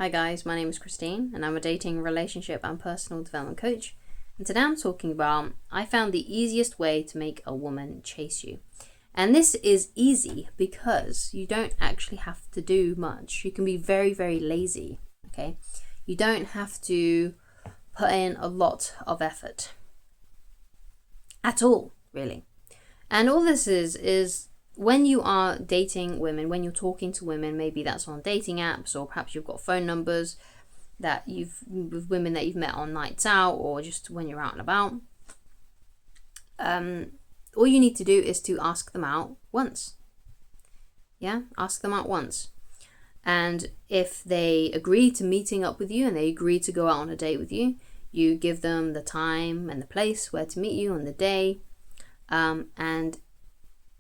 Hi guys, my name is Christine and I'm a dating, relationship and personal development coach. And today I'm talking about I found the easiest way to make a woman chase you. And this is easy because you don't actually have to do much. You can be very, very lazy, okay? You don't have to put in a lot of effort at all, really. And all this is when you are dating women, when you're talking to women, maybe that's on dating apps, or perhaps you've got phone numbers that with women that you've met on nights out, or just when you're out and about. All you need to do is to ask them out once. Yeah, ask them out once. And if they agree to meeting up with you and they agree to go out on a date with you, you give them the time and the place where to meet you on the day. And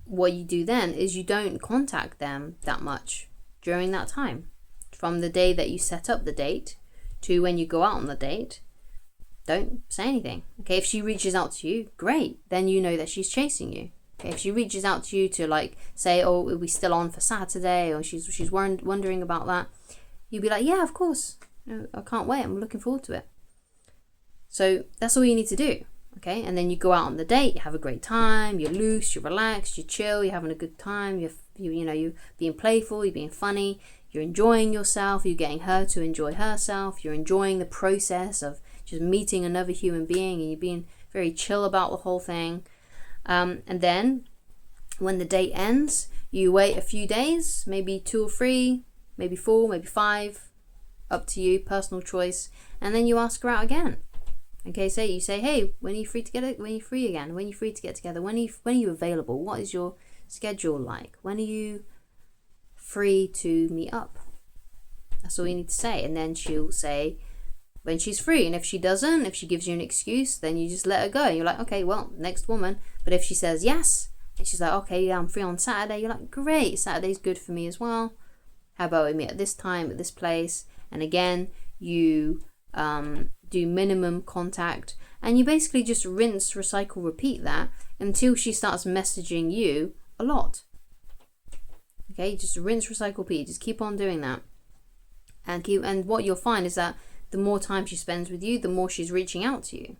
what you do then is you don't contact them that much during that time. From the day that you set up the date to when you go out on the date, don't say anything. Okay, if she reaches out to you, great. Then you know that she's chasing you. Okay, if she reaches out to you to like say, oh, are we still on for Saturday? Or she's wondering about that, you'd be like, yeah, of course. I can't wait. I'm looking forward to it. So that's all you need to do. Okay, and then you go out on the date, you have a great time, you're loose, you're relaxed, you chill, you're having a good time, you're being playful, you're being funny, you're enjoying yourself, you're getting her to enjoy herself, you're enjoying the process of just meeting another human being, and you're being very chill about the whole thing. And then when the date ends, you wait a few days, maybe 2 or 3, maybe 4, maybe 5, up to you, personal choice, and then you ask her out again. Okay, so you say, hey, when are you free to get it? When are you free again? When are you free to get together? When are you available? What is your schedule like? When are you free to meet up? That's all you need to say. And then she'll say when she's free. And if she doesn't, if she gives you an excuse, then you just let her go. You're like, okay, well, next woman. But if she says yes, and she's like, okay, yeah, I'm free on Saturday, you're like, great, Saturday's good for me as well. How about we meet at this time, at this place? And again, you do minimum contact, and you basically just rinse, recycle, repeat that until she starts messaging you a lot. Okay, just rinse, recycle, repeat. Just keep on doing that, and what you'll find is that the more time she spends with you, the more she's reaching out to you.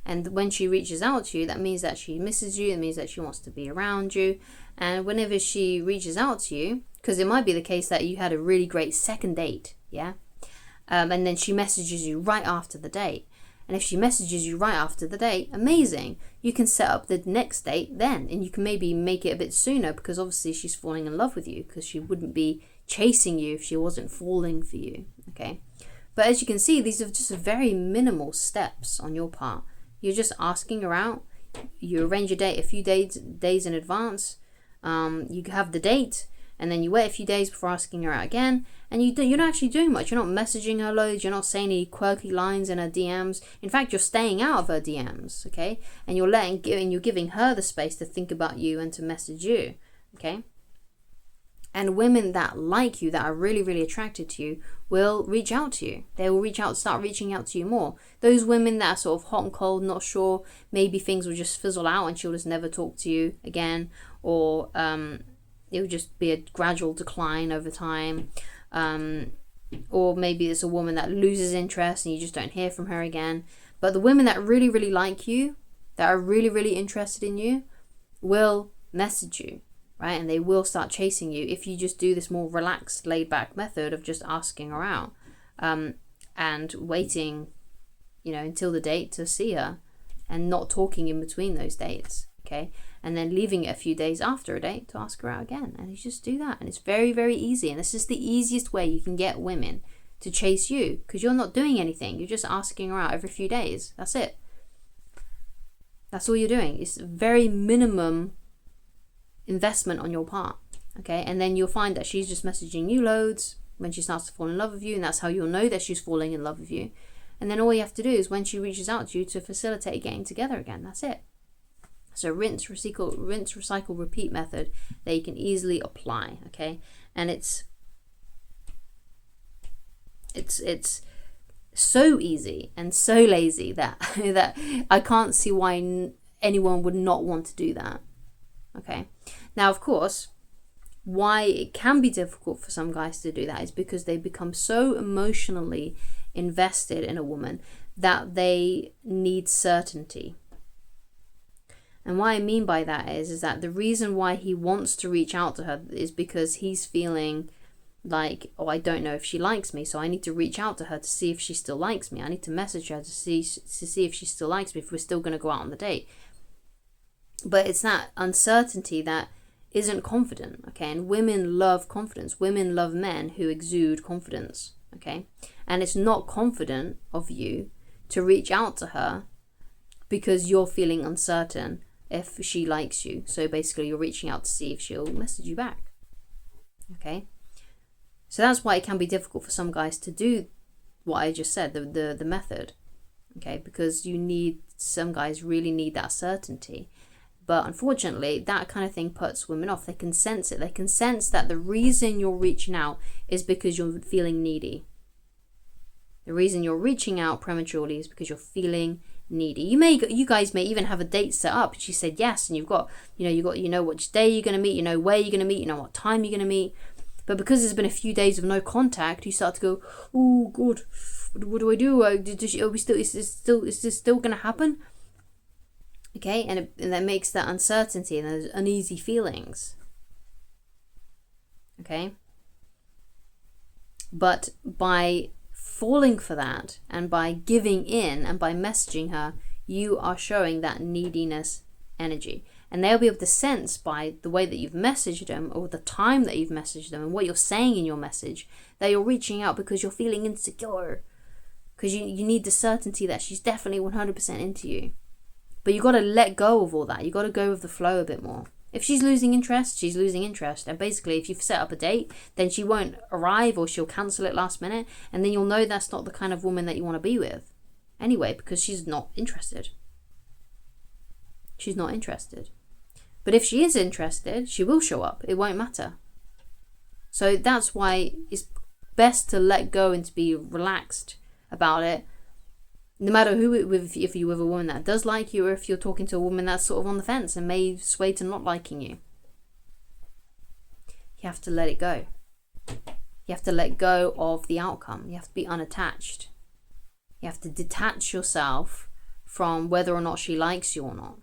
And when she reaches out to you, that means that she misses you. It means that she wants to be around you. And whenever she reaches out to you, because it might be the case that you had a really great second date, yeah. And then she messages you right after the date. And if she messages you right after the date, amazing. You can set up the next date then. And you can maybe make it a bit sooner, because obviously she's falling in love with you, because she wouldn't be chasing you if she wasn't falling for you. Okay. But as you can see, these are just very minimal steps on your part. You're just asking her out. You arrange your date a few days in advance. You have the date. And then you wait a few days before asking her out again, and you're not actually doing much. You're not messaging her loads. You're not saying any quirky lines in her DMs. In fact, you're staying out of her DMs, okay? And you're giving her the space to think about you and to message you, okay? And women that like you, that are really, really attracted to you, will reach out to you. They will start reaching out to you more. Those women that are sort of hot and cold, not sure, maybe things will just fizzle out and she'll just never talk to you again, or it would just be a gradual decline over time. Or maybe it's a woman that loses interest and you just don't hear from her again. But the women that really, really like you, that are really, really interested in you, will message you, right? And they will start chasing you if you just do this more relaxed, laid-back method of just asking her out, and waiting, until the date to see her, and not talking in between those dates. Okay, and then leaving it a few days after a date to ask her out again. And you just do that. And it's very, very easy. And this is the easiest way you can get women to chase you, because you're not doing anything. You're just asking her out every few days. That's it. That's all you're doing. It's very minimum investment on your part. Okay, and then you'll find that she's just messaging you loads when she starts to fall in love with you. And that's how you'll know that she's falling in love with you. And then all you have to do is when she reaches out to you to facilitate getting together again. That's it. So rinse, recycle, repeat method that you can easily apply, okay? And it's so easy and so lazy that I can't see why anyone would not want to do that, okay? Now, of course, why it can be difficult for some guys to do that is because they become so emotionally invested in a woman that they need certainty. And what I mean by that is that the reason why he wants to reach out to her is because he's feeling like, oh, I don't know if she likes me, so I need to reach out to her to see if she still likes me. I need to message her to see if she still likes me, if we're still going to go out on the date. But it's that uncertainty that isn't confident, okay? And women love confidence. Women love men who exude confidence, okay? And it's not confident of you to reach out to her because you're feeling uncertain if she likes you. So basically you're reaching out to see if she'll message you back, okay? So that's why it can be difficult for some guys to do what I just said, the method, okay? Because some guys really need that certainty. But unfortunately, that kind of thing puts women off. They can sense it. They can sense that the reason you're reaching out is because you're feeling needy. The reason you're reaching out prematurely is because you're feeling needy. You guys may even have a date set up. She said yes, and you know which day you're going to meet, you know where you're going to meet, you know what time you're going to meet. But because there's been a few days of no contact, you start to go, oh, God, what do I do? Is this still going to happen? Okay, and that makes that uncertainty and those uneasy feelings. Okay? But by falling for that and by giving in and by messaging her, you are showing that neediness energy. And they'll be able to sense by the way that you've messaged them or the time that you've messaged them and what you're saying in your message that you're reaching out because you're feeling insecure. Because you need the certainty that she's definitely 100% into you. But you got to let go of all that. You got to go with the flow a bit more. If she's losing interest, she's losing interest. And basically, if you've set up a date, then she won't arrive or she'll cancel it last minute. And then you'll know that's not the kind of woman that you want to be with. Anyway, because she's not interested. She's not interested. But if she is interested, she will show up. It won't matter. So that's why it's best to let go and to be relaxed about it. No matter if you're with a woman that does like you or if you're talking to a woman that's sort of on the fence and may sway to not liking you. You have to let it go. You have to let go of the outcome. You have to be unattached. You have to detach yourself from whether or not she likes you or not.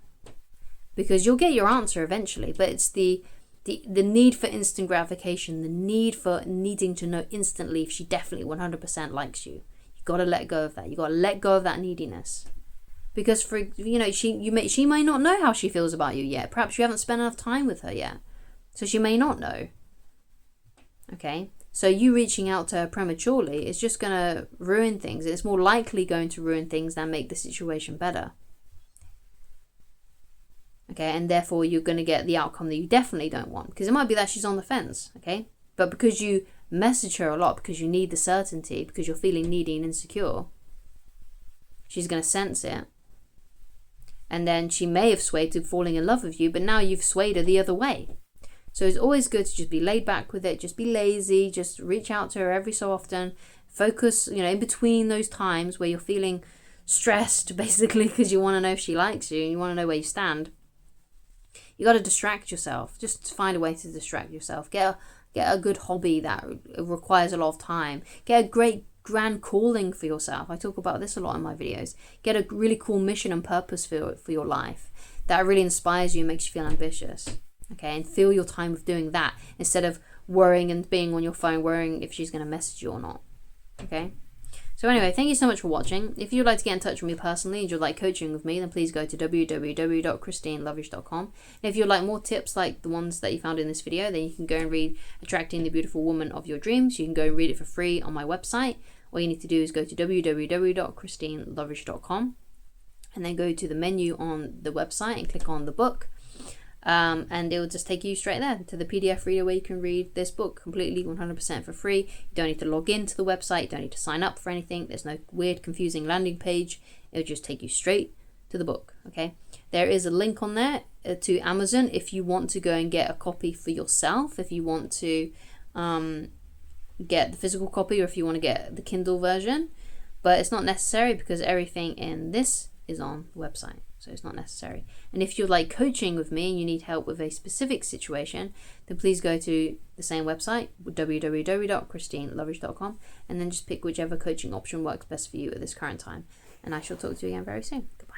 Because you'll get your answer eventually, but it's the need for instant gratification, the need for needing to know instantly if she definitely 100% likes you. You got to let go of that. You got to let go of that neediness. Because she may not know how she feels about you yet. Perhaps you haven't spent enough time with her yet. So she may not know. Okay? So you reaching out to her prematurely is just going to ruin things. It's more likely going to ruin things than make the situation better. Okay, and therefore you're going to get the outcome that you definitely don't want. Because it might be that she's on the fence, okay? But because you message her a lot, because you need the certainty, because you're feeling needy and insecure, she's going to sense it. And then she may have swayed to falling in love with you, but now you've swayed her the other way. So it's always good to just be laid back with it, just be lazy, just reach out to her every so often. Focus, in between those times where you're feeling stressed, basically, because you want to know if she likes you and you want to know where you stand. You got to distract yourself. Just find a way to distract yourself. Get a good hobby that requires a lot of time. Get a great grand calling for yourself. I talk about this a lot in my videos. Get a really cool mission and purpose for your life that really inspires you and makes you feel ambitious. Okay, and fill your time with doing that instead of worrying and being on your phone, worrying if she's going to message you or not. Okay. So anyway, thank you so much for watching. If you'd like to get in touch with me personally and you'd like coaching with me, then please go to www.christinelovage.com. And if you'd like more tips like the ones that you found in this video, then you can go and read Attracting the Beautiful Woman of Your Dreams. You can go and read it for free on my website. All you need to do is go to www.christinelovage.com and then go to the menu on the website and click on the book. And it will just take you straight there to the PDF reader where you can read this book completely 100% for free. You don't need to log into the website, you don't need to sign up for anything. There's no weird confusing landing page. It'll just take you straight to the book. Okay, there is a link on there to Amazon if you want to go and get a copy for yourself, if you want to get the physical copy or if you want to get the Kindle version, but it's not necessary because everything in this is on the website, so it's not necessary. And if you'd like coaching with me and you need help with a specific situation, then please go to the same website, www.christineloveridge.com, and then just pick whichever coaching option works best for you at this current time. And I shall talk to you again very soon. Goodbye.